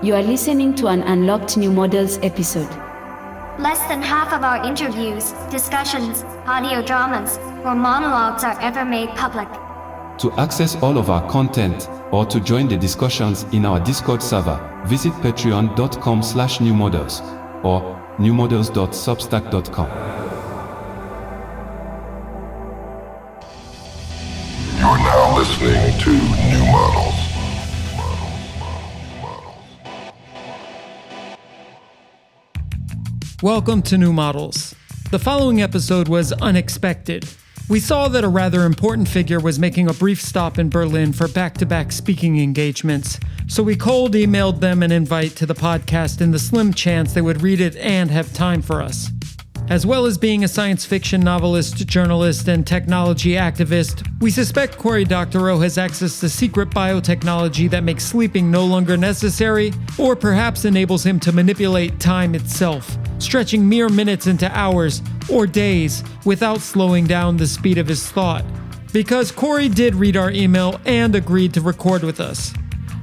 You are listening to an Unlocked New Models episode. Less than half of our interviews, discussions, audio dramas, or monologues are ever made public. To access all of our content, or to join the discussions in our Discord server, visit patreon.com/newmodels or newmodels.substack.com. You're now listening to New Models. Welcome to New Models. The following episode was unexpected. We saw that a rather important figure was making a brief stop in Berlin for back-to-back speaking engagements, so we cold emailed them an invite to the podcast in the slim chance they would read it and have time for us. As well as being a science fiction novelist, journalist, and technology activist, we suspect Cory Doctorow has access to secret biotechnology that makes sleeping no longer necessary, or perhaps enables him to manipulate time itself, stretching mere minutes into hours or days without slowing down the speed of his thought. Because Cory did read our email and agreed to record with us.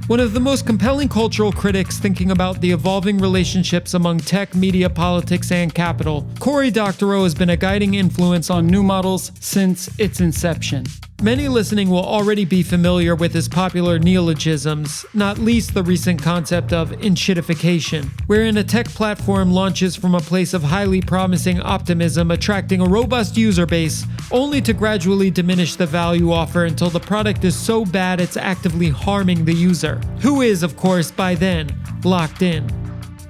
One of the most compelling cultural critics thinking about the evolving relationships among tech, media, politics, and capital, Cory Doctorow has been a guiding influence on New Models since its inception. Many listening will already be familiar with his popular neologisms, not least the recent concept of enshittification, wherein a tech platform launches from a place of highly promising optimism, attracting a robust user base, only to gradually diminish the value offer until the product is so bad it's actively harming the user, who is, of course, by then, locked in.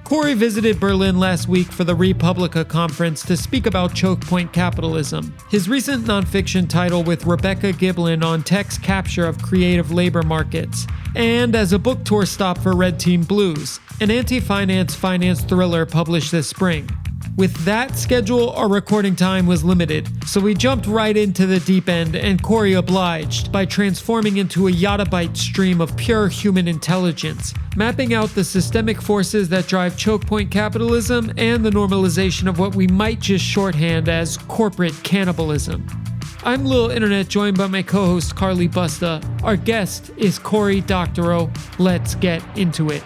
Cory visited Berlin last week for the Publica conference to speak about Chokepoint Capitalism, his recent nonfiction title with Rebecca Giblin on tech's capture of creative labor markets, and as a book tour stop for Red Team Blues, an anti-finance finance thriller published this spring. With that schedule, our recording time was limited, so we jumped right into the deep end, and Cory obliged by transforming into a yottabyte stream of pure human intelligence, mapping out the systemic forces that drive chokepoint capitalism and the normalization of what we might just shorthand as corporate cannibalism. I'm Lil Internet, joined by my co-host Carly Busta. Our guest is Cory Doctorow. Let's get into it.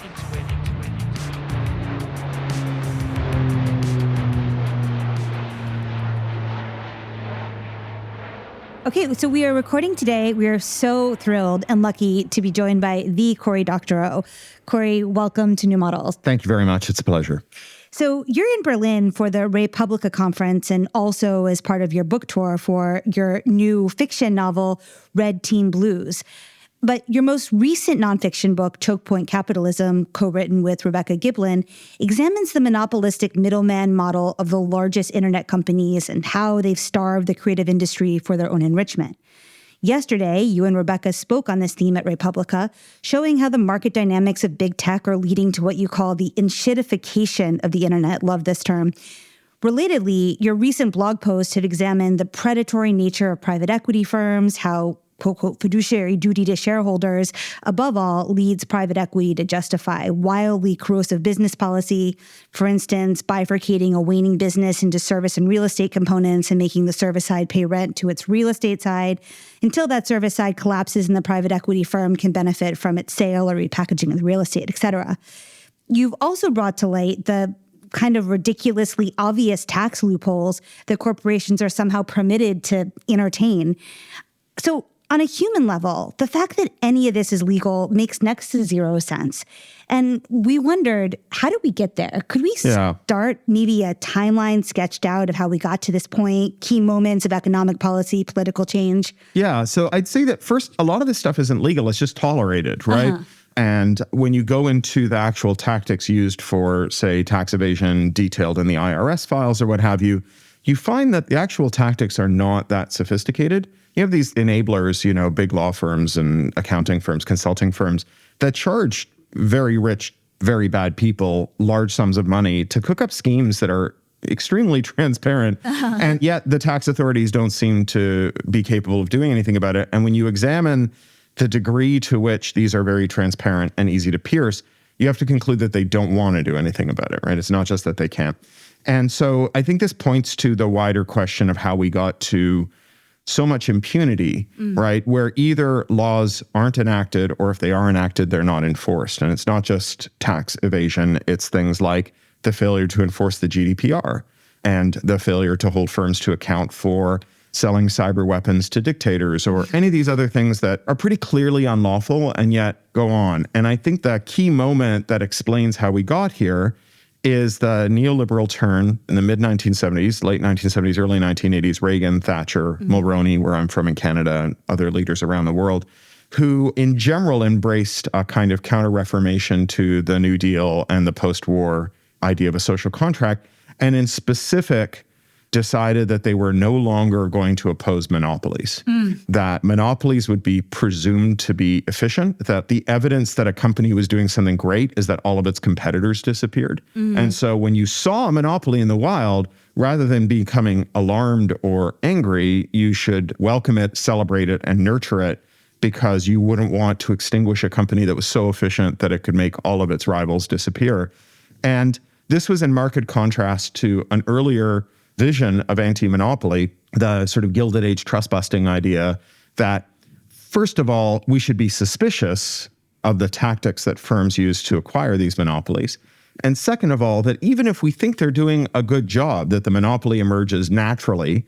Okay, so we are recording today. We are so thrilled and lucky to be joined by the Cory Doctorow. Cory, welcome to New Models. Thank you very much. It's a pleasure. So you're in Berlin for the Publica conference and also as part of your book tour for your new fiction novel, Red Team Blues. But your most recent nonfiction book, Chokepoint Capitalism, co-written with Rebecca Giblin, examines the monopolistic middleman model of the largest internet companies and how they've starved the creative industry for their own enrichment. Yesterday, you and Rebecca spoke on this theme at Publica, showing how the market dynamics of big tech are leading to what you call the enshittification of the internet. Love this term. Relatedly, your recent blog posts have examined the predatory nature of private equity firms, how quote, fiduciary duty to shareholders, above all, leads private equity to justify wildly corrosive business policy, for instance, bifurcating a waning business into service and real estate components and making the service side pay rent to its real estate side until that service side collapses and the private equity firm can benefit from its sale or repackaging of the real estate, et cetera. You've also brought to light the kind of ridiculously obvious tax loopholes that corporations are somehow permitted to entertain. So, on a human level, the fact that any of this is legal makes next to zero sense. And we wondered, how did we get there? Could we start maybe a timeline sketched out of how we got to this point, key moments of economic policy, political change? Yeah, so I'd say that first, a lot of this stuff isn't legal. It's just tolerated, right? And when you go into the actual tactics used for, say, tax evasion detailed in the IRS files or what have you, you find that the actual tactics are not that sophisticated. You have these enablers, big law firms and accounting firms, consulting firms that charge very rich, very bad people large sums of money to cook up schemes that are extremely transparent. And yet the tax authorities don't seem to be capable of doing anything about it. And when you examine the degree to which these are very transparent and easy to pierce, you have to conclude that they don't want to do anything about it, right? It's not just that they can't. And so I think this points to the wider question of how we got to so much impunity, right? Where either laws aren't enacted, or if they are enacted, they're not enforced. And it's not just tax evasion, it's things like the failure to enforce the GDPR and the failure to hold firms to account for selling cyber weapons to dictators, or any of these other things that are pretty clearly unlawful and yet go on. And I think the key moment that explains how we got here is the neoliberal turn in the mid-1970s, late 1970s, early 1980s, Reagan, Thatcher, Mulroney, where I'm from in Canada, and other leaders around the world, who in general embraced a kind of counter-reformation to the New Deal and the post-war idea of a social contract, and in specific decided that they were no longer going to oppose monopolies, that monopolies would be presumed to be efficient, that the evidence that a company was doing something great is that all of its competitors disappeared. And so when you saw a monopoly in the wild, rather than becoming alarmed or angry, you should welcome it, celebrate it, and nurture it, because you wouldn't want to extinguish a company that was so efficient that it could make all of its rivals disappear. And this was in marked contrast to an earlier vision of anti-monopoly, the sort of Gilded Age trust-busting idea that, first of all, we should be suspicious of the tactics that firms use to acquire these monopolies. And second of all, that even if we think they're doing a good job, that the monopoly emerges naturally,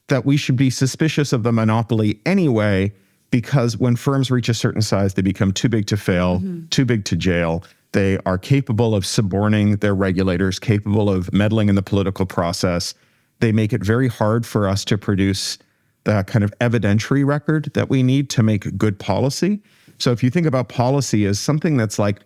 that we should be suspicious of the monopoly anyway, because when firms reach a certain size, they become too big to fail, too big to jail. They are capable of suborning their regulators, capable of meddling in the political process. They make it very hard for us to produce the kind of evidentiary record that we need to make good policy. So if you think about policy as something that's like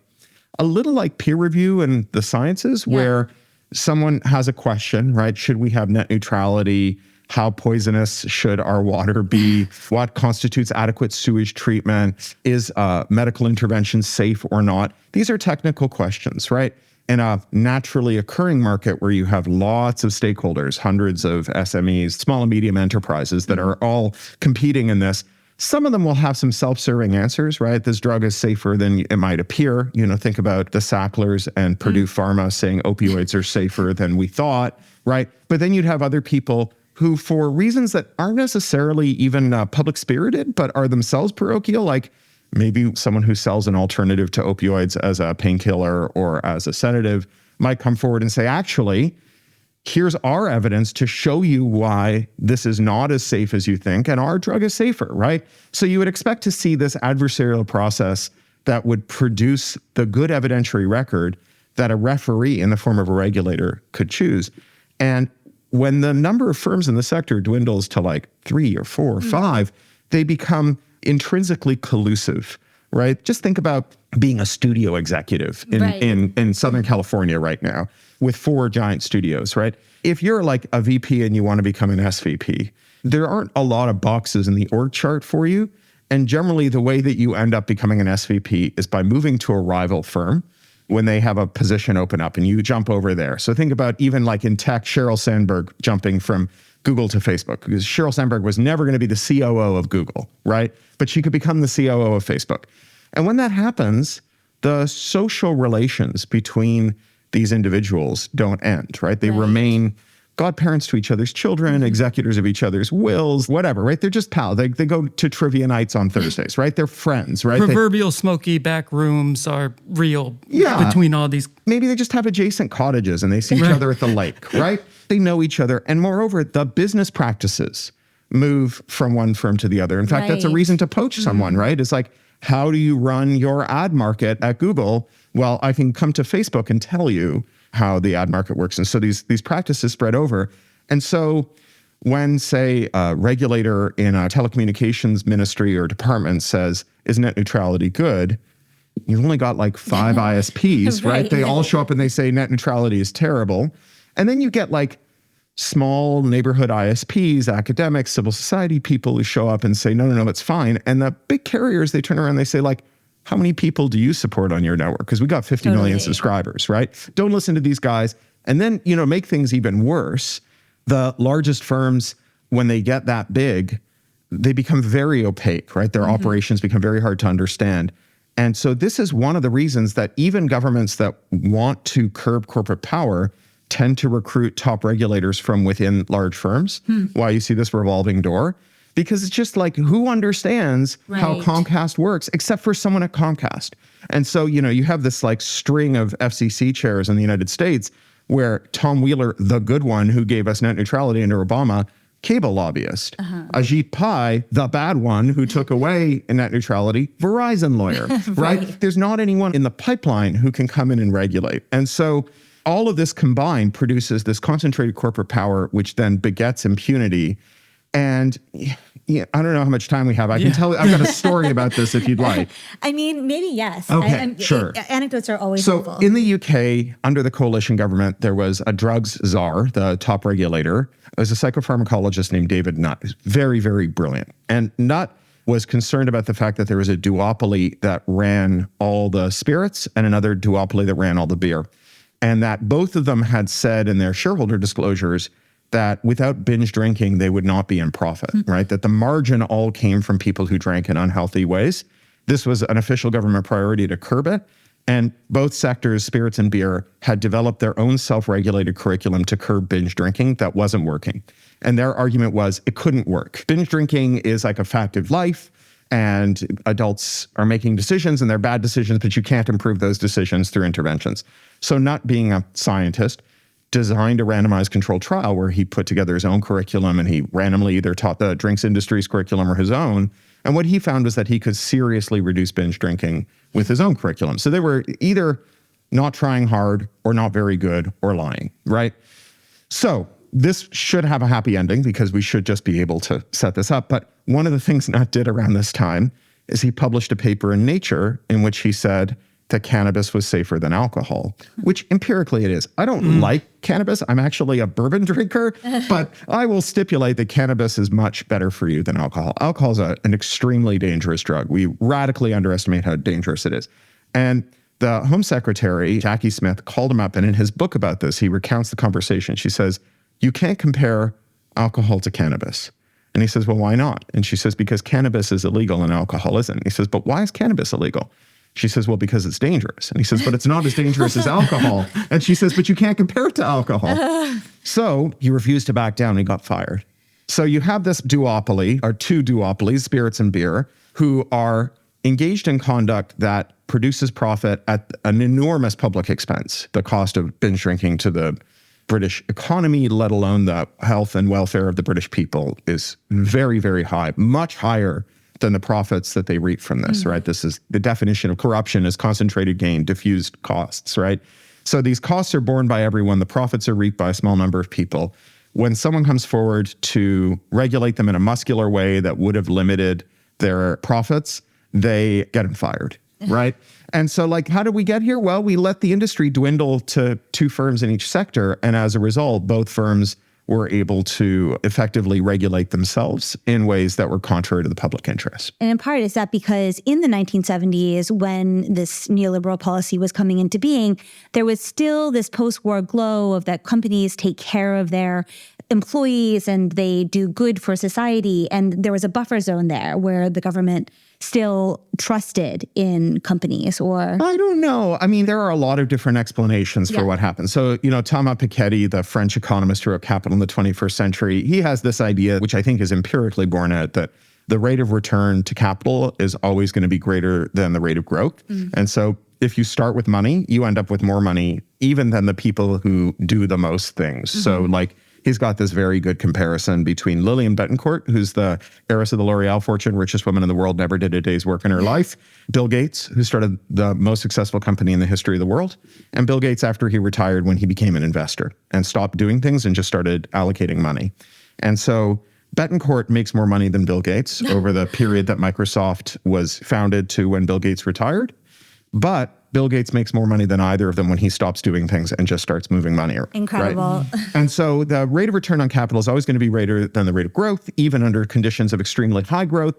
a little like peer review in the sciences, where someone has a question, right? Should we have net neutrality? How poisonous should our water be? What constitutes adequate sewage treatment? Is medical intervention safe or not? These are technical questions, right? In a naturally occurring market where you have lots of stakeholders, hundreds of SMEs, small and medium enterprises that are all competing in this, some of them will have some self-serving answers, right? This drug is safer than it might appear. You know, think about the Sacklers and Purdue Pharma saying opioids are safer than we thought, right? But then you'd have other people who, for reasons that aren't necessarily even public-spirited, but are themselves parochial, like maybe someone who sells an alternative to opioids as a painkiller or as a sedative, might come forward and say, actually, here's our evidence to show you why this is not as safe as you think, and our drug is safer, right? So you would expect to see this adversarial process that would produce the good evidentiary record that a referee in the form of a regulator could choose. And when the number of firms in the sector dwindles to like 3 or 4 or 5, they become intrinsically collusive, right? Just think about being a studio executive in Southern California right now with 4 giant studios, right? If you're like a VP and you want to become an SVP, there aren't a lot of boxes in the org chart for you. And generally the way that you end up becoming an SVP is by moving to a rival firm when they have a position open up and you jump over there. So think about even like in tech, Sheryl Sandberg jumping from Google to Facebook, because Sheryl Sandberg was never going to be the COO of Google, right? But she could become the COO of Facebook. And when that happens, the social relations between these individuals don't end, right? They remain godparents to each other's children, executors of each other's wills, whatever, right? They're just pals. They go to trivia nights on Thursdays, right? They're friends, right? Proverbial smoky back rooms are real between all these. Maybe they just have adjacent cottages and they see each other at the lake, right? They know each other. And moreover, the business practices move from one firm to the other. In fact, that's a reason to poach someone, right? It's like, how do you run your ad market at Google? Well, I can come to Facebook and tell you how the ad market works. And so these practices spread over. And so when, say, a regulator in a telecommunications ministry or department says, is net neutrality good? You've only got like 5 ISPs, right? They all show up and they say net neutrality is terrible. And then you get like small neighborhood ISPs, academics, civil society people who show up and say, no, it's fine. And the big carriers, they turn around and they say like, how many people do you support on your network? Because we got 50 million subscribers, right? Don't listen to these guys. And then, make things even worse. The largest firms, when they get that big, they become very opaque, right? Their operations become very hard to understand. And so this is one of the reasons that even governments that want to curb corporate power tend to recruit top regulators from within large firms. Why you see this revolving door. because it's just like, who understands how Right. Comcast works except for someone at Comcast? And so, you have this like string of FCC chairs in the United States where Tom Wheeler, the good one who gave us net neutrality under Obama, cable lobbyist. Ajit Pai, the bad one who took away net neutrality, Verizon lawyer, right? There's not anyone in the pipeline who can come in and regulate. And so all of this combined produces this concentrated corporate power, which then begets impunity. And I don't know how much time we have. I can tell you, I've got a story about this if you'd like. I mean, maybe yes. Okay, sure. Anecdotes are always So helpful. in the UK, under the coalition government, there was a drugs czar, the top regulator. It was a psychopharmacologist named David Nutt. Very, very brilliant. And Nutt was concerned about the fact that there was a duopoly that ran all the spirits and another duopoly that ran all the beer. And that both of them had said in their shareholder disclosures that without binge drinking, they would not be in profit, right? That the margin all came from people who drank in unhealthy ways. This was an official government priority to curb it. And both sectors, spirits and beer, had developed their own self-regulated curriculum to curb binge drinking that wasn't working. And their argument was it couldn't work. Binge drinking is like a fact of life, and adults are making decisions, and they're bad decisions, but you can't improve those decisions through interventions. So Nutt, being a scientist, designed a randomized controlled trial where he put together his own curriculum, and he randomly either taught the drinks industry's curriculum or his own. And what he found was that he could seriously reduce binge drinking with his own curriculum. So they were either not trying hard or not very good or lying, right? So this should have a happy ending because we should just be able to set this up. But one of the things Nutt did around this time is he published a paper in Nature in which he said that cannabis was safer than alcohol, which empirically it is. I don't like cannabis. I'm actually a bourbon drinker, but I will stipulate that cannabis is much better for you than alcohol. Alcohol is an extremely dangerous drug. We radically underestimate how dangerous it is. And the Home Secretary, Jackie Smith, called him up, and in his book about this, he recounts the conversation. She says, you can't compare alcohol to cannabis. And he says, well, why not? And she says, because cannabis is illegal and alcohol isn't. He says, but why is cannabis illegal? She says, well, because it's dangerous. And he says, but it's not as dangerous as alcohol. And she says, but you can't compare it to alcohol. So he refused to back down and he got fired. So you have this duopoly, or two duopolies, spirits and beer, who are engaged in conduct that produces profit at an enormous public expense. The cost of binge drinking to the British economy, let alone the health and welfare of the British people, is very, very high, much higher than the profits that they reap from this, right? This is the definition of corruption, is concentrated gain, diffused costs, right? So these costs are borne by everyone. The profits are reaped by a small number of people. When someone comes forward to regulate them in a muscular way that would have limited their profits, they get them fired, right? And so like, how did we get here? Well, we let the industry dwindle to two firms in each sector. And as a result, both firms were able to effectively regulate themselves in ways that were contrary to the public interest. And in part, is that because in the 1970s, when this neoliberal policy was coming into being, there was still this post-war glow of that companies take care of their employees and they do good for society. And there was a buffer zone there where the government still trusted in companies, or? I don't know. I mean, there are a lot of different explanations for what happened. So, Thomas Piketty, the French economist who wrote Capital in the 21st century, he has this idea, which I think is empirically borne out, that the rate of return to capital is always going to be greater than the rate of growth. And so if you start with money, you end up with more money even than the people who do the most things. So like, he's got this very good comparison between Lillian Bettencourt, who's the heiress of the L'Oreal fortune, richest woman in the world, never did a day's work in her life. Bill Gates, who started the most successful company in the history of the world. And Bill Gates, after he retired, when he became an investor and stopped doing things and just started allocating money. And so Bettencourt makes more money than Bill Gates over the period that Microsoft was founded to when Bill Gates retired. But Bill Gates makes more money than either of them when he stops doing things and just starts moving money around. Incredible. Right? And so the rate of return on capital is always going to be greater than the rate of growth, even under conditions of extremely high growth.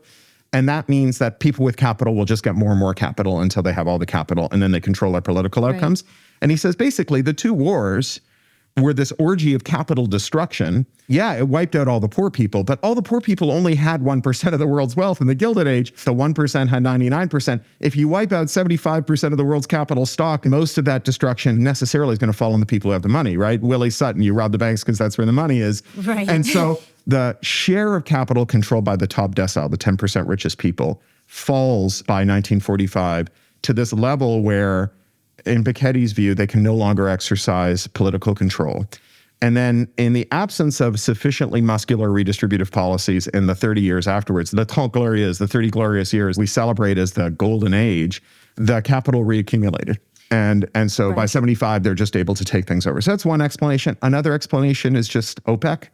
And that means that people with capital will just get more and more capital until they have all the capital, and then they control their political outcomes. And he says, basically, the two wars were this orgy of capital destruction. Yeah, it wiped out all the poor people, but all the poor people only had 1% of the world's wealth in the Gilded Age. The 1% had 99%. If you wipe out 75% of the world's capital stock, most of that destruction necessarily is going to fall on the people who have the money, right? Willie Sutton, you rob the banks because that's where the money is. Right. And so the share of capital controlled by the top decile, the 10% richest people, falls by 1945 to this level where, in Piketty's view, they can no longer exercise political control. And then in the absence of sufficiently muscular redistributive policies in the 30 years afterwards, the 30 glorious years we celebrate as the golden age, the capital reaccumulated. And so by 75, they're just able to take things over. So that's one explanation. Another explanation is just OPEC,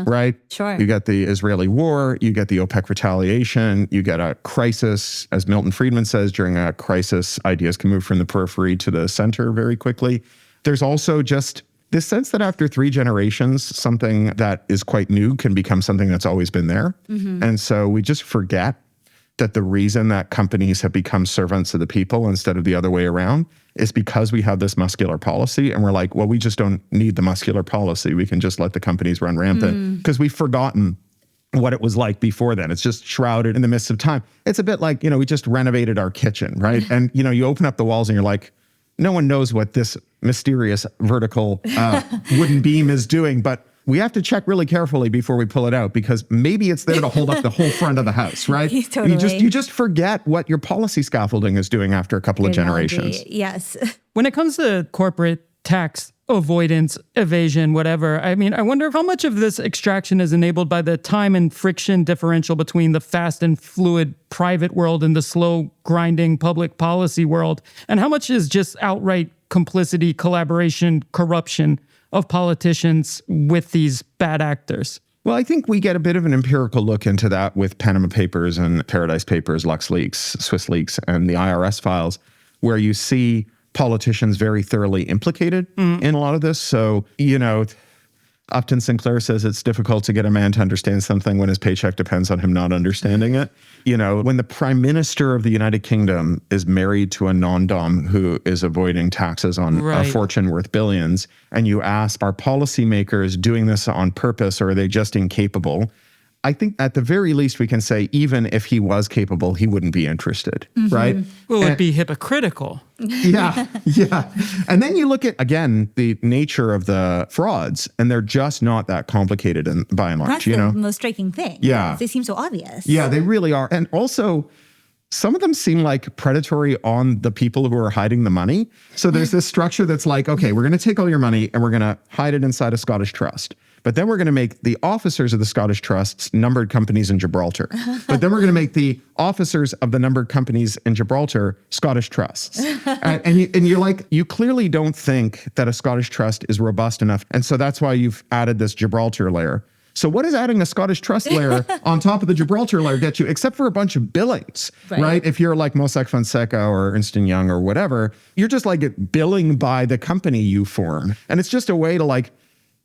right? Sure. You get the Israeli war, you get the OPEC retaliation, you get a crisis. As Milton Friedman says, during a crisis, ideas can move from the periphery to the center very quickly. There's also just this sense that after 3 generations, something that is quite new can become something that's always been there. And so we just forget that the reason that companies have become servants of the people instead of the other way around is because we have this muscular policy. And we're like, well, we just don't need the muscular policy. We can just let the companies run rampant because we've forgotten what it was like before then. It's just shrouded in the midst of time. It's a bit like, we just renovated our kitchen, right? And, you open up the walls and you're like, no one knows what this mysterious vertical wooden beam is doing, but we have to check really carefully before we pull it out because maybe it's there to hold up the whole front of the house, right? Totally. You just forget what your policy scaffolding is doing after a couple of generations. Yes. When it comes to corporate tax avoidance, evasion, whatever, I wonder how much of this extraction is enabled by the time and friction differential between the fast and fluid private world and the slow grinding public policy world, and how much is just outright complicity, collaboration, corruption of politicians with these bad actors? Well, I think we get a bit of an empirical look into that with Panama Papers and Paradise Papers, LuxLeaks, Swiss Leaks, and the IRS files, where you see politicians very thoroughly implicated in a lot of this. So, Upton Sinclair says it's difficult to get a man to understand something when his paycheck depends on him not understanding it. When the Prime Minister of the United Kingdom is married to a non-dom who is avoiding taxes on a fortune worth billions, and you ask, are policymakers doing this on purpose or are they just incapable? I think at the very least we can say even if he was capable, he wouldn't be interested, right? Well, it'd be hypocritical. Yeah. And then you look at, again, the nature of the frauds, and they're just not that complicated by and large. That's the most striking thing. Yeah. They seem so obvious. Yeah, they really are. And also, some of them seem like predatory on the people who are hiding the money. So there's this structure that's like, okay, we're going to take all your money and we're going to hide it inside a Scottish trust. But then we're going to make the officers of the Scottish trusts numbered companies in Gibraltar. But then we're going to make the officers of the numbered companies in Gibraltar Scottish trusts. And you're like, you clearly don't think that a Scottish trust is robust enough. And so that's why you've added this Gibraltar layer. So what does adding a Scottish trust layer on top of the Gibraltar layer get you, except for a bunch of billings, right? If you're like Mossack Fonseca or Ernst & Young or whatever, you're just like billing by the company you form. And it's just a way to like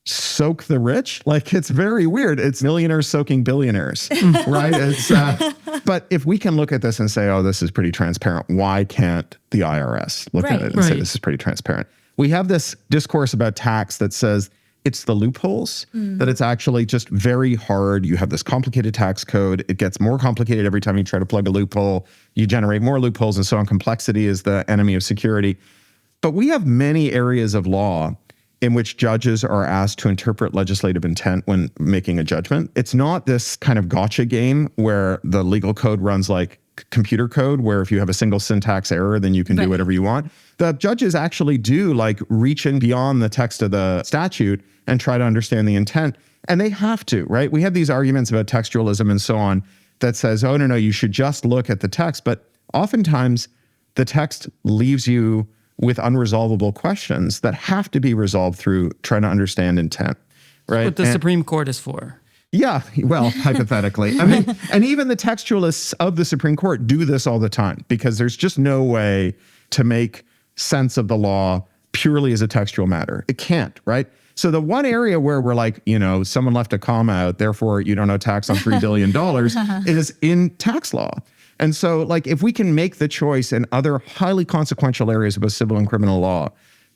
soak the rich. Like, it's very weird. It's millionaires soaking billionaires, right? But if we can look at this and say, oh, this is pretty transparent, why can't the IRS look at it and say this is pretty transparent? We have this discourse about tax that says it's the loopholes, that it's actually just very hard. You have this complicated tax code. It gets more complicated every time you try to plug a loophole. You generate more loopholes, and so on. Complexity is the enemy of security. But we have many areas of law in which judges are asked to interpret legislative intent when making a judgment. It's not this kind of gotcha game where the legal code runs like computer code, where if you have a single syntax error, then you can do whatever you want. The judges actually do like reach in beyond the text of the statute and try to understand the intent. And they have to, right? We have these arguments about textualism and so on that says, oh, no, you should just look at the text. But oftentimes the text leaves you with unresolvable questions that have to be resolved through trying to understand intent, right? What the Supreme Court is for. Yeah, well, hypothetically. I mean, and even the textualists of the Supreme Court do this all the time because there's just no way to make sense of the law purely as a textual matter. It can't, right? So the one area where we're like, someone left a comma out, therefore you don't owe tax on $3 billion is in tax law. And so, like, if we can make the choice in other highly consequential areas of both civil and criminal law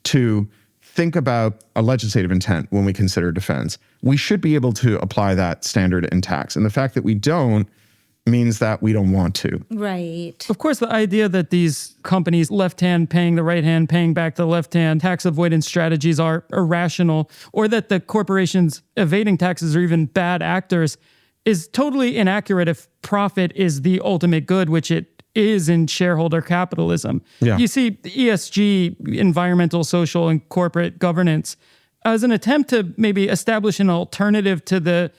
to think about a legislative intent when we consider defense, we should be able to apply that standard in tax. And the fact that we don't means that we don't want to. Right. Of course, the idea that these companies, left hand paying the right hand, paying back the left hand, tax avoidance strategies are irrational, or that the corporations evading taxes are even bad actors is totally inaccurate if profit is the ultimate good, which it is in shareholder capitalism. Yeah. You see, ESG, environmental, social, and corporate governance, as an attempt to maybe establish an alternative to the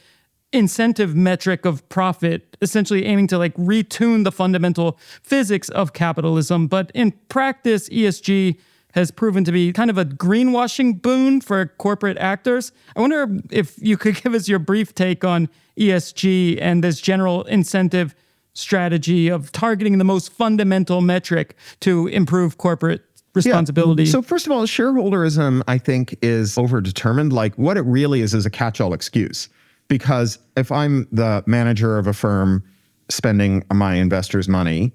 incentive metric of profit, essentially aiming to like retune the fundamental physics of capitalism. But in practice, ESG has proven to be kind of a greenwashing boon for corporate actors. I wonder if you could give us your brief take on ESG and this general incentive strategy of targeting the most fundamental metric to improve corporate responsibility. Yeah. So first of all, shareholderism, I think, is overdetermined. Like what it really is a catch-all excuse. Because if I'm the manager of a firm spending my investors' money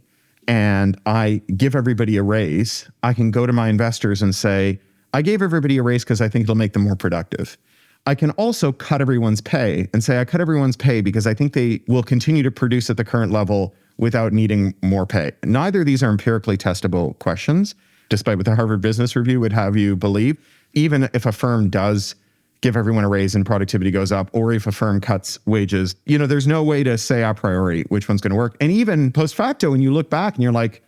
and I give everybody a raise, I can go to my investors and say, I gave everybody a raise because I think it'll make them more productive. I can also cut everyone's pay and say, I cut everyone's pay because I think they will continue to produce at the current level without needing more pay. Neither of these are empirically testable questions, despite what the Harvard Business Review would have you believe. Even if a firm does give everyone a raise and productivity goes up, or if a firm cuts wages, there's no way to say a priori which one's going to work. And even post facto, when you look back and you're like,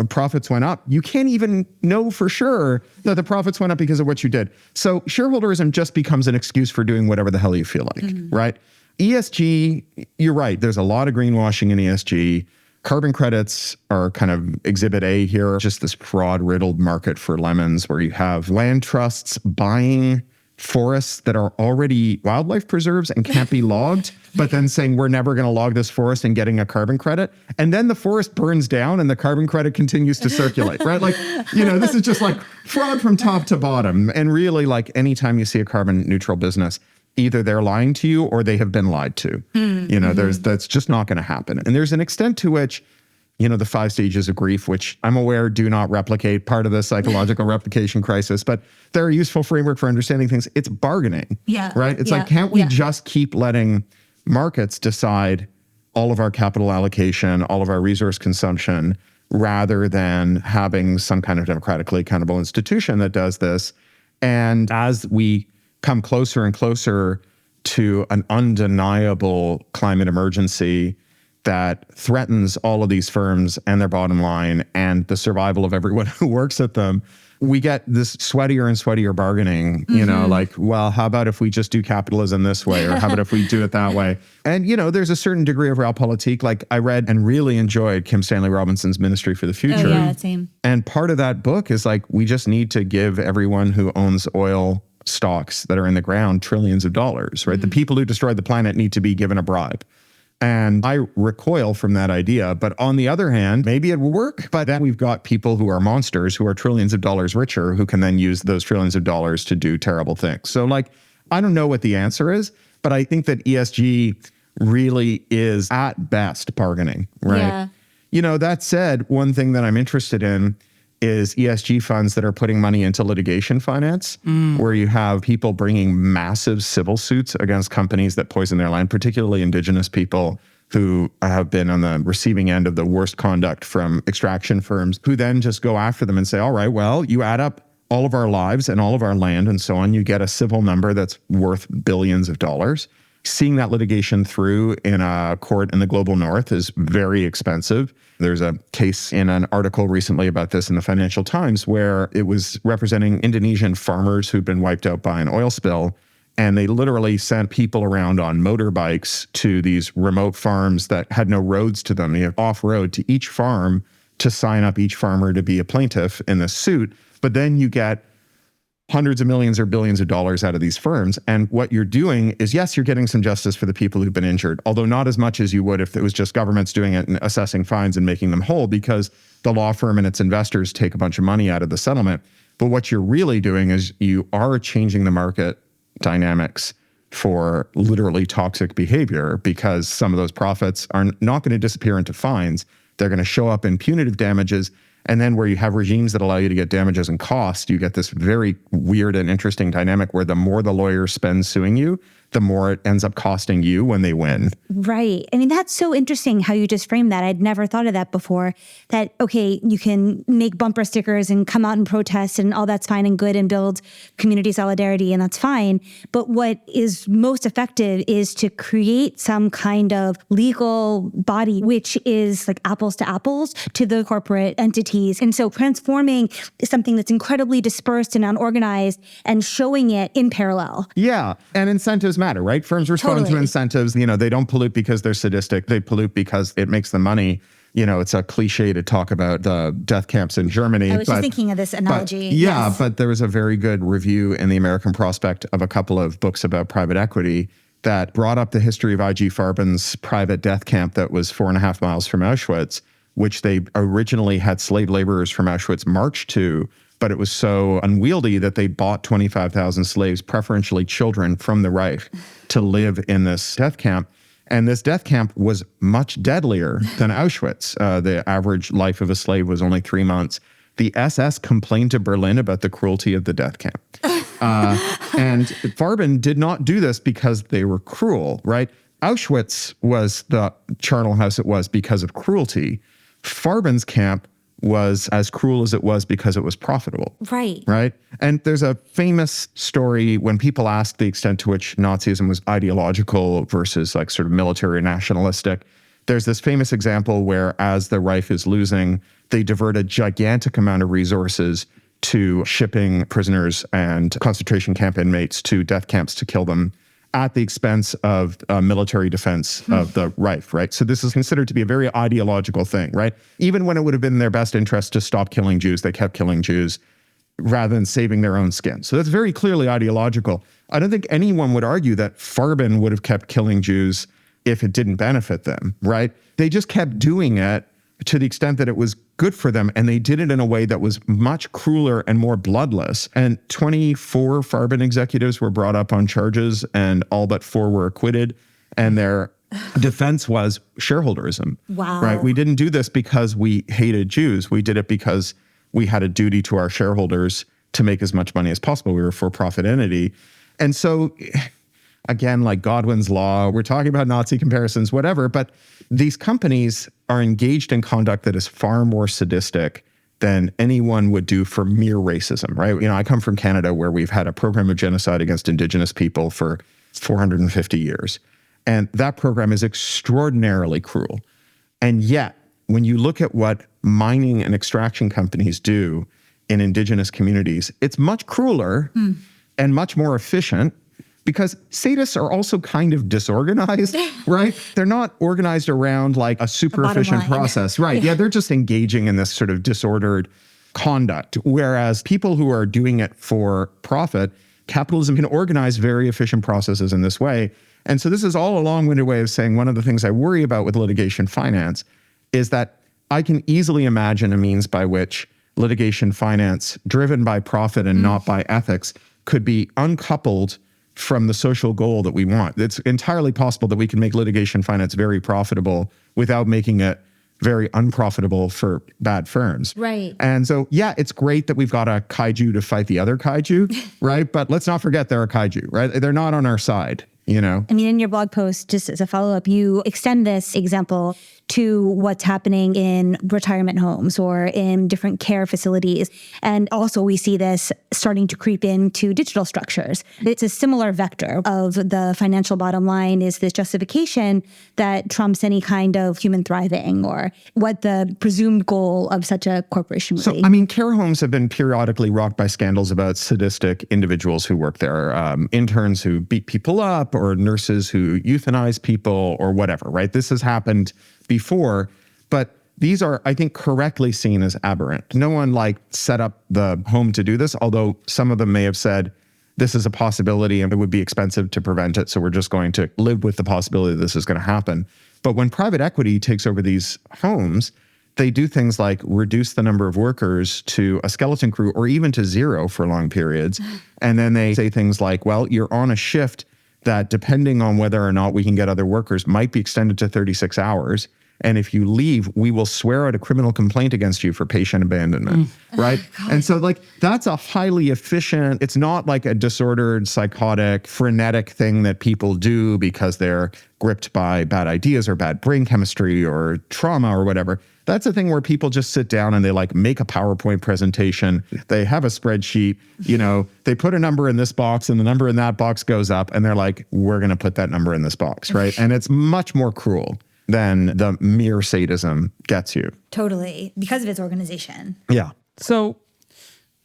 profits went up, you can't even know for sure that the profits went up because of what you did. So shareholderism just becomes an excuse for doing whatever the hell you feel like, right? ESG, you're right. There's a lot of greenwashing in ESG. Carbon credits are kind of exhibit A here, just this fraud-riddled market for lemons where you have land trusts buying forests that are already wildlife preserves and can't be logged, but then saying we're never going to log this forest and getting a carbon credit. And then the forest burns down and the carbon credit continues to circulate, right? Like, this is just like fraud from top to bottom. And really, like anytime you see a carbon neutral business, either they're lying to you or they have been lied to. That's just not going to happen. And there's an extent to which the 5 stages of grief, which I'm aware do not replicate part of the psychological replication crisis, but they're a useful framework for understanding things. It's bargaining, right? It's like, can't we just keep letting markets decide all of our capital allocation, all of our resource consumption, rather than having some kind of democratically accountable institution that does this? And as we come closer and closer to an undeniable climate emergency that threatens all of these firms and their bottom line and the survival of everyone who works at them, we get this sweatier and sweatier bargaining, like, well, how about if we just do capitalism this way? Or how about if we do it that way? And, there's a certain degree of realpolitik. Like I read and really enjoyed Kim Stanley Robinson's Ministry for the Future. Oh, yeah, same. And part of that book is like, we just need to give everyone who owns oil stocks that are in the ground trillions of dollars, right? The people who destroyed the planet need to be given a bribe. And I recoil from that idea. But on the other hand, maybe it will work. But then we've got people who are monsters, who are trillions of dollars richer, who can then use those trillions of dollars to do terrible things. So like, I don't know what the answer is, but I think that ESG really is at best bargaining, right? Yeah. That said, one thing that I'm interested in is ESG funds that are putting money into litigation finance, where you have people bringing massive civil suits against companies that poison their land, particularly indigenous people who have been on the receiving end of the worst conduct from extraction firms, who then just go after them and say, all right, well, you add up all of our lives and all of our land and so on, you get a civil number that's worth billions of dollars. Seeing that litigation through in a court in the global north is very expensive. There's a case in an article recently about this in the Financial Times where it was representing Indonesian farmers who'd been wiped out by an oil spill. And they literally sent people around on motorbikes to these remote farms that had no roads to them. You have off-road to each farm to sign up each farmer to be a plaintiff in the suit. But then you get hundreds of millions or billions of dollars out of these firms. And what you're doing is, yes, you're getting some justice for the people who've been injured, although not as much as you would if it was just governments doing it and assessing fines and making them whole, because the law firm and its investors take a bunch of money out of the settlement. But what you're really doing is you are changing the market dynamics for literally toxic behavior, because some of those profits are not going to disappear into fines. They're going to show up in punitive damages. And then where you have regimes that allow you to get damages and cost, you get this very weird and interesting dynamic where the more the lawyer spends suing you, the more it ends up costing you when they win. Right. I mean, that's so interesting how you just framed that. I'd never thought of that before. That, okay, you can make bumper stickers and come out and protest and all that's fine and good and build community solidarity, and that's fine. But what is most effective is to create some kind of legal body, which is like apples to apples to the corporate entities. And so transforming something that's incredibly dispersed and unorganized and showing it in parallel. Yeah. And incentives matter, right? Firms respond to incentives. They don't pollute because they're sadistic. They pollute because it makes them money. It's a cliche to talk about the death camps in Germany. I was just thinking of this analogy. But there was a very good review in the American Prospect of a couple of books about private equity that brought up the history of I.G. Farben's private death camp that was 4.5 miles from Auschwitz, which they originally had slave laborers from Auschwitz march to, but it was so unwieldy that they bought 25,000 slaves, preferentially children, from the Reich to live in this death camp. And this death camp was much deadlier than Auschwitz. The average life of a slave was only 3 months. The SS complained to Berlin about the cruelty of the death camp. And Farben did not do this because they were cruel, right? Auschwitz was the charnel house it was because of cruelty. Farben's camp was as cruel as it was because it was profitable. Right. Right? And there's a famous story when people ask the extent to which Nazism was ideological versus like sort of military nationalistic. There's this famous example where as the Reich is losing, they divert a gigantic amount of resources to shipping prisoners and concentration camp inmates to death camps to kill them at the expense of military defense of the Reich, right? So this is considered to be a very ideological thing, right? Even when it would have been in their best interest to stop killing Jews, they kept killing Jews rather than saving their own skin. So that's very clearly ideological. I don't think anyone would argue that Farben would have kept killing Jews if it didn't benefit them, right? They just kept doing it to the extent that it was good for them, and they did it in a way that was much crueler and more bloodless. And 24 Farben executives were brought up on charges, and all but 4 were acquitted, and their defense was shareholderism. Wow. Right? We didn't do this because we hated Jews. We did it because we had a duty to our shareholders to make as much money as possible. We were a for-profit entity. And so, again, like Godwin's law, we're talking about Nazi comparisons, whatever, but these companies are engaged in conduct that is far more sadistic than anyone would do for mere racism, right? I come from Canada where we've had a program of genocide against Indigenous people for 450 years. And that program is extraordinarily cruel. And yet, when you look at what mining and extraction companies do in Indigenous communities, it's much crueler and much more efficient, because sadists are also kind of disorganized, right? They're not organized around like a super efficient process, right? Yeah, they're just engaging in this sort of disordered conduct. Whereas people who are doing it for profit, capitalism can organize very efficient processes in this way. And so this is all a long-winded way of saying one of the things I worry about with litigation finance is that I can easily imagine a means by which litigation finance, driven by profit and not by ethics, could be uncoupled from the social goal that we want. It's entirely possible that we can make litigation finance very profitable without making it very unprofitable for bad firms. Right. And so, yeah, it's great that we've got a kaiju to fight the other kaiju, right? But let's not forget they're a kaiju, right? They're not on our side, I mean, in your blog post, just as a follow-up, you extend this example to what's happening in retirement homes or in different care facilities. And also we see this starting to creep into digital structures. It's a similar vector of the financial bottom line is this justification that trumps any kind of human thriving or what the presumed goal of such a corporation would be. I mean, care homes have been periodically rocked by scandals about sadistic individuals who work there, interns who beat people up or nurses who euthanize people or whatever, right? This has happened before, but these are, I think, correctly seen as aberrant. No one set up the home to do this, although some of them may have said, this is a possibility and it would be expensive to prevent it, so we're just going to live with the possibility that this is going to happen. But when private equity takes over these homes, they do things like reduce the number of workers to a skeleton crew or even to 0 for long periods. And then they say things like, well, you're on a shift that, depending on whether or not we can get other workers, might be extended to 36 hours. And if you leave, we will swear out a criminal complaint against you for patient abandonment, right? And so like, that's a highly efficient, it's not like a disordered, psychotic, frenetic thing that people do because they're gripped by bad ideas or bad brain chemistry or trauma or whatever. That's a thing where people just sit down and they like make a PowerPoint presentation. They have a spreadsheet, they put a number in this box and the number in that box goes up and they're like, we're going to put that number in this box, right? And it's much more cruel than the mere sadism gets you. Totally. Because of its organization. Yeah. So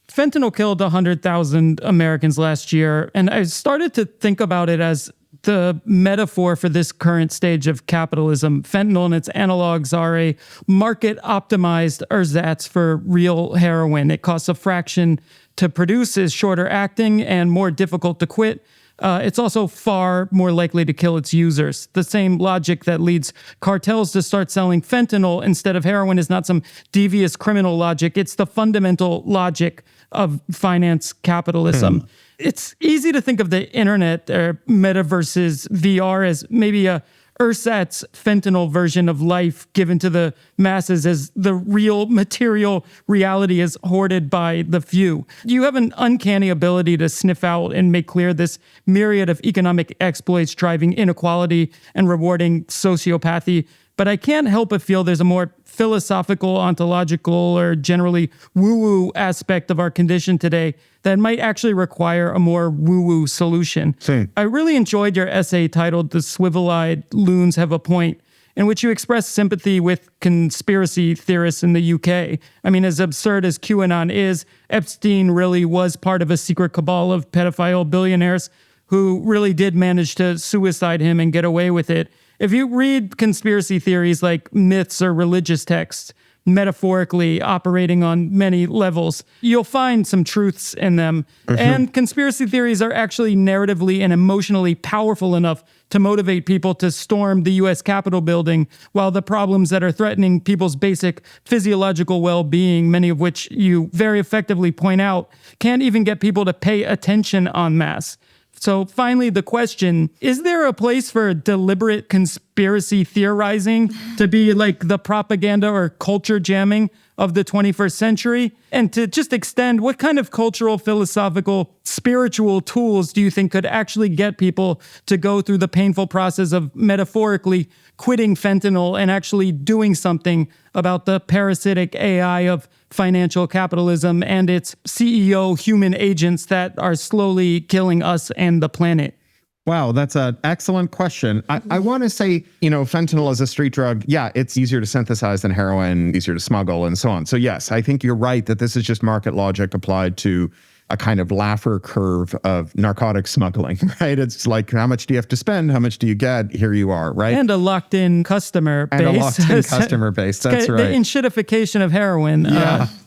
fentanyl killed 100,000 Americans last year. And I started to think about it as the metaphor for this current stage of capitalism. Fentanyl and its analogs are a market-optimized ersatz for real heroin. It costs a fraction to produce, is shorter acting, and more difficult to quit. It's also far more likely to kill its users. The same logic that leads cartels to start selling fentanyl instead of heroin is not some devious criminal logic. It's the fundamental logic of finance capitalism. It's easy to think of the internet or metaverses VR as maybe a ersatz fentanyl version of life given to the masses as the real material reality is hoarded by the few. You have an uncanny ability to sniff out and make clear this myriad of economic exploits driving inequality and rewarding sociopathy. But I can't help but feel there's a more philosophical, ontological, or generally woo-woo aspect of our condition today that might actually require a more woo-woo solution. Same. I really enjoyed your essay titled "The Swivel-Eyed Loons Have a Point," in which you express sympathy with conspiracy theorists in the UK. I mean, as absurd as QAnon is, Epstein really was part of a secret cabal of pedophile billionaires who really did manage to suicide him and get away with it. If you read conspiracy theories like myths or religious texts, metaphorically operating on many levels, you'll find some truths in them. And conspiracy theories are actually narratively and emotionally powerful enough to motivate people to storm the US Capitol building, while the problems that are threatening people's basic physiological well-being, many of which you very effectively point out, can't even get people to pay attention en masse. So finally, the question, is there a place for deliberate conspiracy theorizing to be like the propaganda or culture jamming of the 21st century? And to just extend, what kind of cultural, philosophical, spiritual tools do you think could actually get people to go through the painful process of metaphorically quitting fentanyl and actually doing something about the parasitic AI of financial capitalism and its CEO human agents that are slowly killing us and the planet? Wow, that's an excellent question. I want to say, fentanyl is a street drug. Yeah, it's easier to synthesize than heroin, easier to smuggle and so on. So yes, I think you're right that this is just market logic applied to a kind of Laffer curve of narcotic smuggling, right? It's like, how much do you have to spend? How much do you get? Here you are, right? And a locked-in customer base. And a locked-in customer base, that's right. The enshittification of heroin.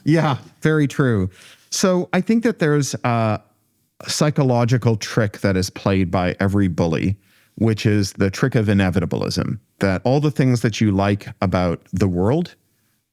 Yeah, very true. So I think that there's a psychological trick that is played by every bully, which is the trick of inevitabilism, that all the things that you like about the world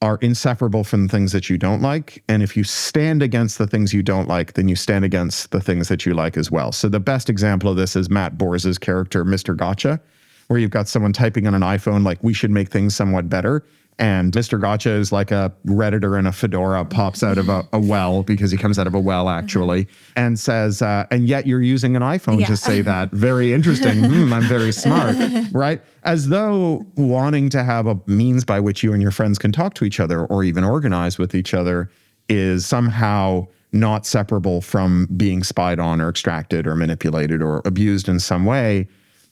are inseparable from the things that you don't like. And if you stand against the things you don't like, then you stand against the things that you like as well. So the best example of this is Matt Bors's character, Mr. Gotcha, where you've got someone typing on an iPhone like, we should make things somewhat better. And Mr. Gotcha is like a Redditor in a fedora, pops out of a well, because he comes out of a well, actually, and says, and yet you're using an iPhone to say that. Very interesting. I'm very smart, right? As though wanting to have a means by which you and your friends can talk to each other or even organize with each other is somehow not separable from being spied on or extracted or manipulated or abused in some way.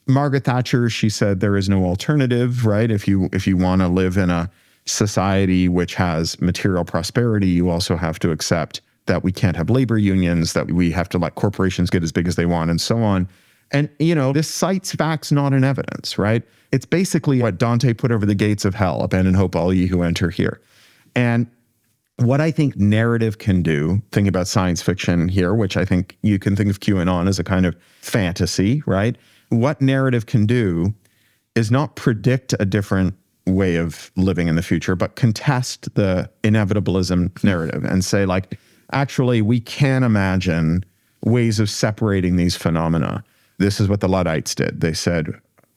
Margaret Thatcher, she said there is no alternative, right? If you want to live in a society which has material prosperity, you also have to accept that we can't have labor unions, that we have to let corporations get as big as they want and so on. And, this cites facts, not in evidence, right? It's basically what Dante put over the gates of hell, abandon hope, all ye who enter here. And what I think narrative can do, thinking about science fiction here, which I think you can think of QAnon as a kind of fantasy, right? What narrative can do is not predict a different way of living in the future, but contest the inevitabilism narrative and say, like, actually, we can imagine ways of separating these phenomena. This is what the Luddites did. They said,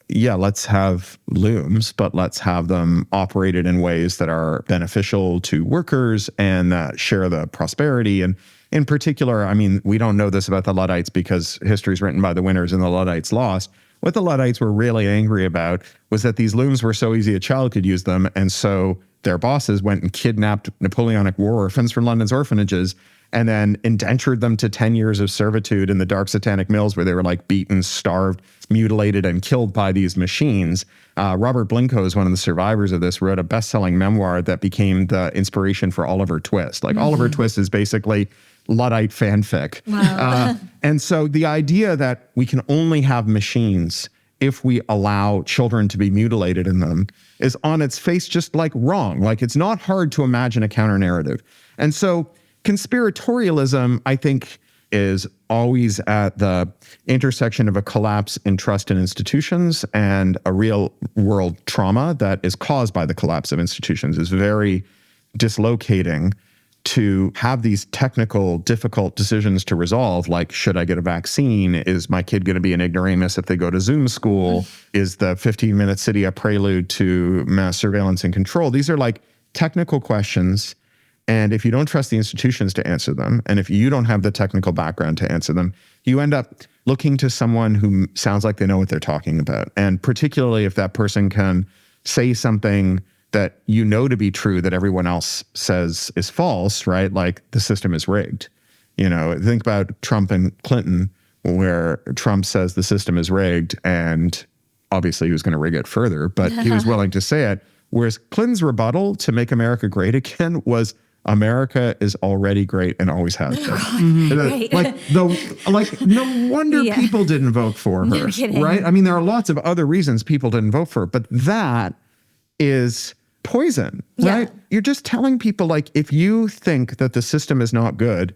yeah, let's have looms, but let's have them operated in ways that are beneficial to workers and that share the prosperity. And in particular, I mean, we don't know this about the Luddites because history is written by the winners and the Luddites lost. What the Luddites were really angry about was that these looms were so easy a child could use them. And so their bosses went and kidnapped Napoleonic War orphans from London's orphanages and then indentured them to 10 years of servitude in the dark satanic mills where they were like beaten, starved, mutilated, and killed by these machines. Robert Blincoe is one of the survivors of this, wrote a best-selling memoir that became the inspiration for Oliver Twist. Like Oliver Twist is basically Luddite fanfic. Wow. And so the idea that we can only have machines if we allow children to be mutilated in them is on its face just like wrong. Like it's not hard to imagine a counter narrative. And so conspiratorialism, I think, is always at the intersection of a collapse in trust in institutions and a real world trauma that is caused by the collapse of institutions. Is very dislocating to have these technical, difficult decisions to resolve, like, should I get a vaccine? Is my kid going to be an ignoramus if they go to Zoom school? Is the 15-minute city a prelude to mass surveillance and control? These are like technical questions. And if you don't trust the institutions to answer them, and if you don't have the technical background to answer them, you end up looking to someone who sounds like they know what they're talking about. And particularly if that person can say something that you know to be true that everyone else says is false, right? Like the system is rigged. You know, think about Trump and Clinton, where Trump says the system is rigged, and obviously he was going to rig it further, but he was willing to say it. Whereas Clinton's rebuttal to make America great again was, America is already great and always has been. Right. No wonder people didn't vote for her, right? I mean, there are lots of other reasons people didn't vote for her, but that is poison, right? You're just telling people, like, if you think that the system is not good,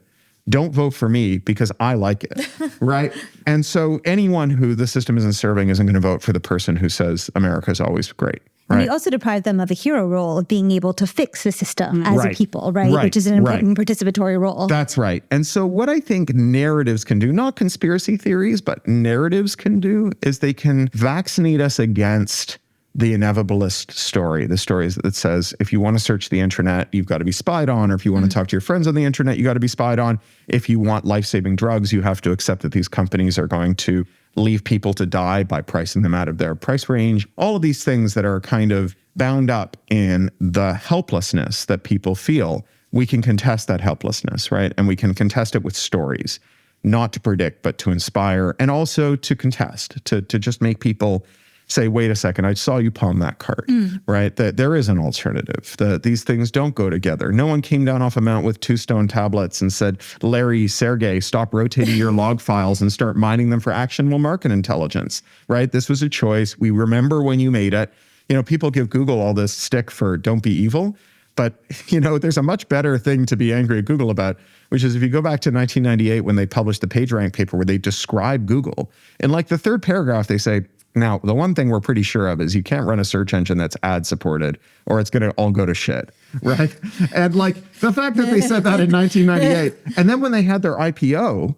don't vote for me because I like it, right? And so anyone who the system isn't serving isn't going to vote for the person who says America is always great. Right. And we also deprive them of a hero role of being able to fix the system as a people, right? Which is an important participatory role. That's right. And so what I think narratives can do, not conspiracy theories, but narratives can do, is they can vaccinate us against the inevitabilist story, the stories that says, if you want to search the internet, you've got to be spied on, or if you want to talk to your friends on the internet, you got to be spied on. If you want life-saving drugs, you have to accept that these companies are going to leave people to die by pricing them out of their price range. All of these things that are kind of bound up in the helplessness that people feel, we can contest that helplessness, right? And we can contest it with stories, not to predict, but to inspire, and also to contest, to just make people say, wait a second, I saw you palm that cart, right? That there is an alternative. These things don't go together. No one came down off a mount with 2 stone tablets and said, Larry, Sergey, stop rotating your log files and start mining them for actionable market intelligence, right? This was a choice. We remember when you made it. You know, people give Google all this stick for don't be evil, but, you know, there's a much better thing to be angry at Google about, which is if you go back to 1998 when they published the PageRank paper where they describe Google, in like the 3rd paragraph, they say, now, the one thing we're pretty sure of is you can't run a search engine that's ad supported or it's going to all go to shit, right? And like the fact that they said that in 1998, and then when they had their IPO,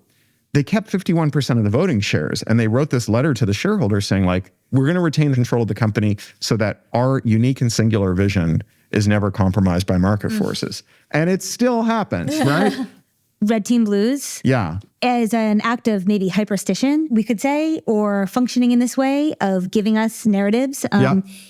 they kept 51% of the voting shares, and they wrote this letter to the shareholders saying, like, we're going to retain control of the company so that our unique and singular vision is never compromised by market forces. And it still happens, right? Red Team Blues. Yeah. As an act of maybe hyperstition, we could say, or functioning in this way of giving us narratives.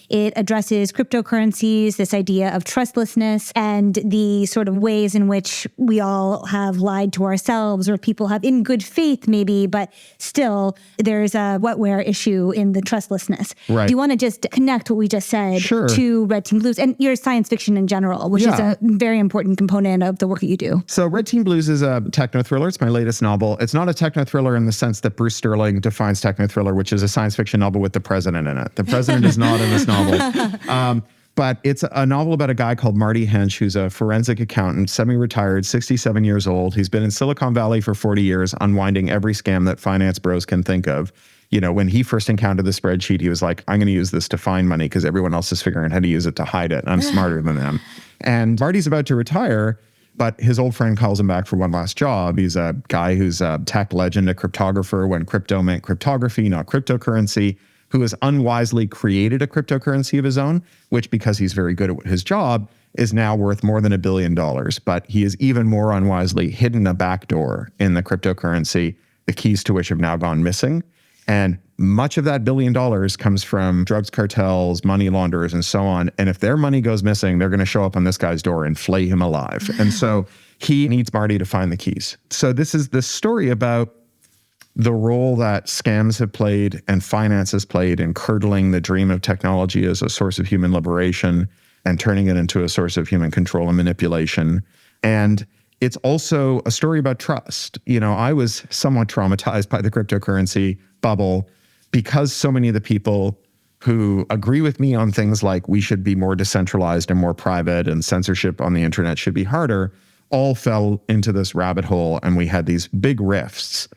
It addresses cryptocurrencies, this idea of trustlessness, and the sort of ways in which we all have lied to ourselves, or people have in good faith maybe, but still there's a wetware issue in the trustlessness. Right. Do you want to just connect what we just said to Red Team Blues and your science fiction in general, which is a very important component of the work that you do? So Red Team Blues is a techno thriller. It's my latest novel. It's not a techno thriller in the sense that Bruce Sterling defines techno thriller, which is a science fiction novel with the president in it. The president is not in this novel. But it's a novel about a guy called Marty Hench, who's a forensic accountant, semi-retired, 67 years old. He's been in Silicon Valley for 40 years, unwinding every scam that finance bros can think of. You know, when he first encountered the spreadsheet, he was like, I'm going to use this to find money because everyone else is figuring out how to use it to hide it. And I'm smarter than them. And Marty's about to retire, but his old friend calls him back for one last job. He's a guy who's a tech legend, a cryptographer when crypto meant cryptography, not cryptocurrency. who has unwisely created a cryptocurrency of his own, which, because he's very good at his job, is now worth more than $1 billion. But he has even more unwisely hidden a backdoor in the cryptocurrency, the keys to which have now gone missing. And much of that $1 billion comes from drugs cartels, money launderers, and so on. And if their money goes missing, they're going to show up on this guy's door and flay him alive. And so he needs Marty to find the keys. So this is the story about the role that scams have played and finance has played in curdling the dream of technology as a source of human liberation and turning it into a source of human control and manipulation. And it's also a story about trust. You know, I was somewhat traumatized by the cryptocurrency bubble because so many of the people who agree with me on things like we should be more decentralized and more private and censorship on the internet should be harder, all fell into this rabbit hole and we had these big rifts.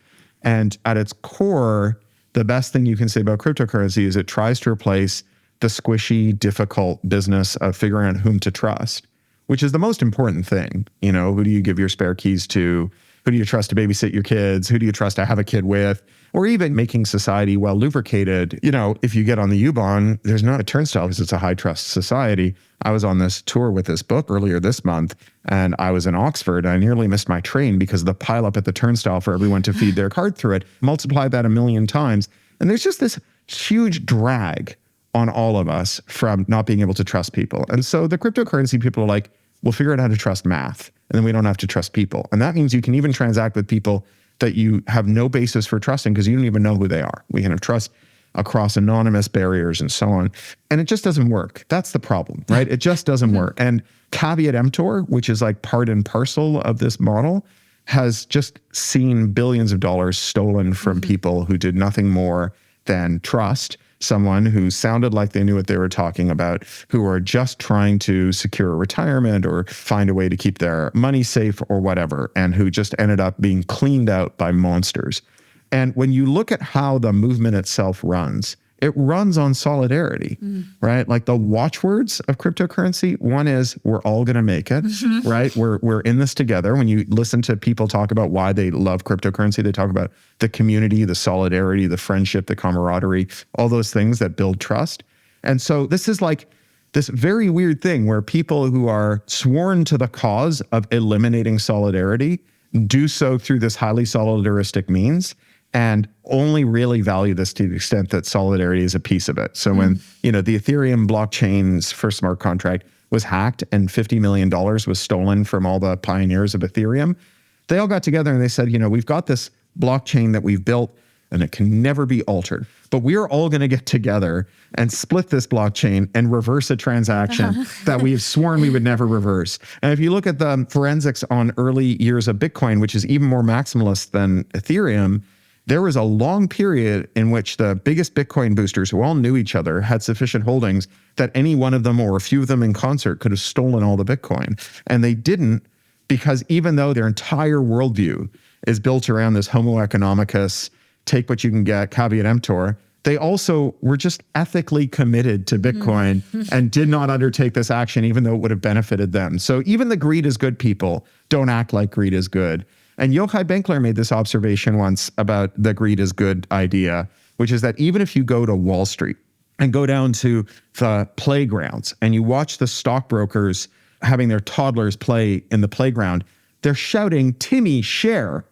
And at its core, the best thing you can say about cryptocurrency is it tries to replace the squishy, difficult business of figuring out whom to trust, which is the most important thing. You know, who do you give your spare keys to? Who do you trust to babysit your kids? Who do you trust to have a kid with? Or even making society well lubricated. You know, if you get on the U-Bahn, there's not a turnstile because it's a high trust society. I was on this tour with this book earlier this month, and I was in Oxford. I nearly missed my train because of the pileup at the turnstile for everyone to feed their card through it. Multiply that 1 million times. And there's just this huge drag on all of us from not being able to trust people. And so the cryptocurrency people are like, we'll figure out how to trust math, and then we don't have to trust people. And that means you can even transact with people that you have no basis for trusting because you don't even know who they are. We can have trust across anonymous barriers and so on. And it just doesn't work. That's the problem, right? It just doesn't work. And caveat emptor, which is like part and parcel of this model, has just seen billions of dollars stolen from people who did nothing more than trust someone who sounded like they knew what they were talking about, who are just trying to secure a retirement or find a way to keep their money safe or whatever, and who just ended up being cleaned out by monsters. And when you look at how the movement itself runs, it runs on solidarity, right? Like the watchwords of cryptocurrency, one is we're all going to make it, right? We're in this together. When you listen to people talk about why they love cryptocurrency, they talk about the community, the solidarity, the friendship, the camaraderie, all those things that build trust. And so this is like this very weird thing where people who are sworn to the cause of eliminating solidarity do so through this highly solidaristic means, and only really value this to the extent that solidarity is a piece of it. So when, you know, the Ethereum blockchain's first smart contract was hacked and $50 million was stolen from all the pioneers of Ethereum, they all got together and they said, you know, we've got this blockchain that we've built and it can never be altered, but we're all going to get together and split this blockchain and reverse a transaction that we've sworn we would never reverse. And if you look at the forensics on early years of Bitcoin, which is even more maximalist than Ethereum, there was a long period in which the biggest Bitcoin boosters who all knew each other had sufficient holdings that any one of them or a few of them in concert could have stolen all the Bitcoin. And they didn't, because even though their entire worldview is built around this homo economicus, take what you can get, caveat emptor, they also were just ethically committed to Bitcoin and did not undertake this action, even though it would have benefited them. So even the greed is good people don't act like greed is good. And Yochai Benkler made this observation once about the greed is good idea, which is that even if you go to Wall Street and go down to the playgrounds and you watch the stockbrokers having their toddlers play in the playground, they're shouting, "Timmy, share,"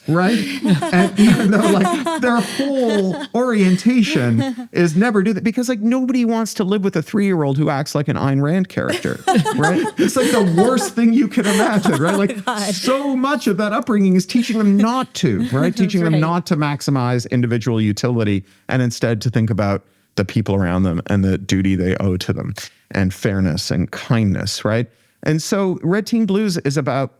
right? And even though like their whole orientation is never do that, because like nobody wants to live with a 3-year-old who acts like an Ayn Rand character, right? It's like the worst thing you can imagine, right? Like so much of that upbringing is teaching them not to, right? Teaching them not to maximize individual utility and instead to think about the people around them and the duty they owe to them and fairness and kindness, right? And so Red Team Blues is about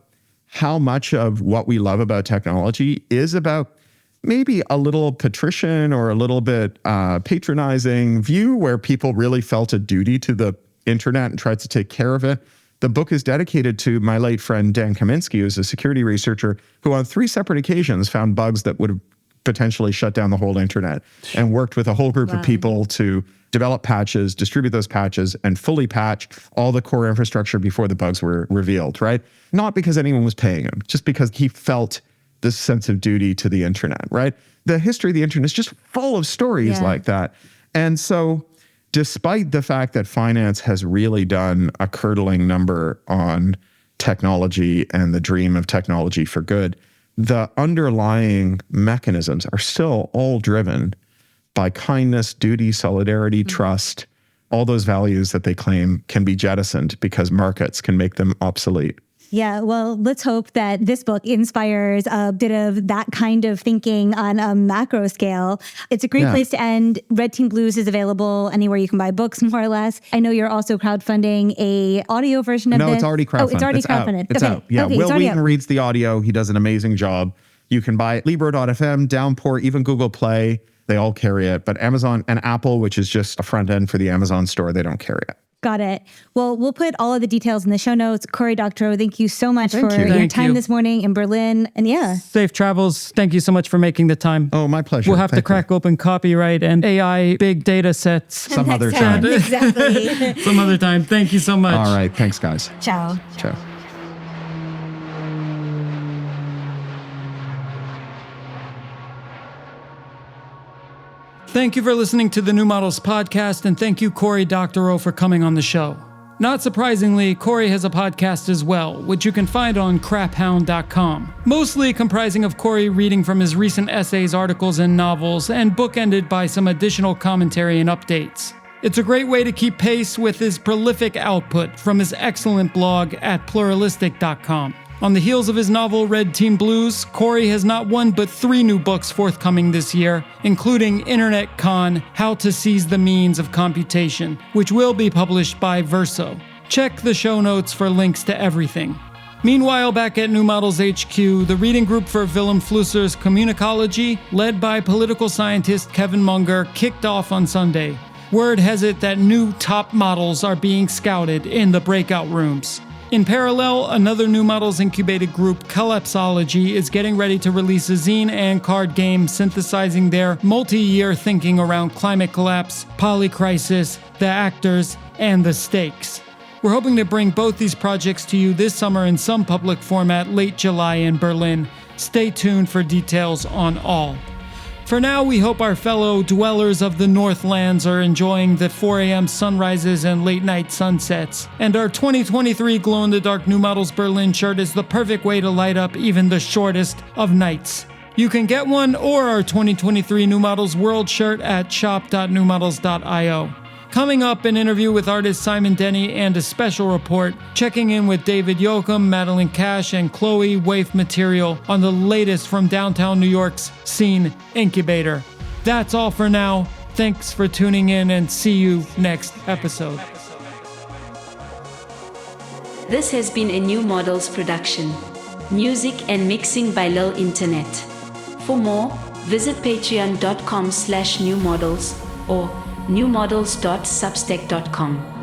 how much of what we love about technology is about maybe a little patrician or a little bit patronizing view where people really felt a duty to the internet and tried to take care of it. The book is dedicated to my late friend Dan Kaminsky, who's a security researcher who on 3 separate occasions found bugs that would have potentially shut down the whole internet and worked with a whole group of people to develop patches, distribute those patches, and fully patch all the core infrastructure before the bugs were revealed, right? Not because anyone was paying him, just because he felt this sense of duty to the internet, right? The history of the internet is just full of stories like that. And so despite the fact that finance has really done a curdling number on technology and the dream of technology for good, the underlying mechanisms are still all driven by kindness, duty, solidarity, trust. All those values that they claim can be jettisoned because markets can make them obsolete. Yeah, well, let's hope that this book inspires a bit of that kind of thinking on a macro scale. It's a great place to end. Red Team Blues is available anywhere you can buy books, more or less. I know you're also crowdfunding a audio version of this. No, it's already crowdfunded. Oh, it's already crowdfunded. It's out. Yeah, okay, Will Wheaton reads the audio. He does an amazing job. You can buy it Libro.fm, Downpour, even Google Play. They all carry it. But Amazon and Apple, which is just a front end for the Amazon store, they don't carry it. Got it. Well, we'll put all of the details in the show notes. Cory Doctorow, thank you so much for your time this morning in Berlin. And safe travels. Thank you so much for making the time. Oh, my pleasure. We'll have to crack open copyright and AI big data sets some other time. Exactly. Some other time. Thank you so much. All right. Thanks, guys. Ciao. Ciao. Thank you for listening to the New Models podcast, and thank you, Cory Doctorow, for coming on the show. Not surprisingly, Cory has a podcast as well, which you can find on craphound.com, mostly comprising of Cory reading from his recent essays, articles, and novels, and bookended by some additional commentary and updates. It's a great way to keep pace with his prolific output from his excellent blog at pluralistic.com. On the heels of his novel Red Team Blues, Cory has not one but 3 new books forthcoming this year, including Internet Con: How to Seize the Means of Computation, which will be published by Verso. Check the show notes for links to everything. Meanwhile, back at New Models HQ, the reading group for Willem Flusser's Communicology, led by political scientist Kevin Munger, kicked off on Sunday. Word has it that new top models are being scouted in the breakout rooms. In parallel, another New Models incubated group, Collapsology, is getting ready to release a zine and card game synthesizing their multi-year thinking around climate collapse, polycrisis, the actors, and the stakes. We're hoping to bring both these projects to you this summer in some public format late July in Berlin. Stay tuned for details on all. For now, we hope our fellow dwellers of the Northlands are enjoying the 4 a.m. sunrises and late-night sunsets, and our 2023 glow-in-the-dark New Models Berlin shirt is the perfect way to light up even the shortest of nights. You can get one or our 2023 New Models World shirt at shop.newmodels.io. Coming up, an interview with artist Simon Denny and a special report checking in with David Yoakum, Madeline Cash, and Chloe Waif Material on the latest from downtown New York's Scene Incubator. That's all for now. Thanks for tuning in and see you next episode. This has been a New Models production. Music and mixing by Lil Internet. For more, visit patreon.com/newmodels or newmodels.substack.com.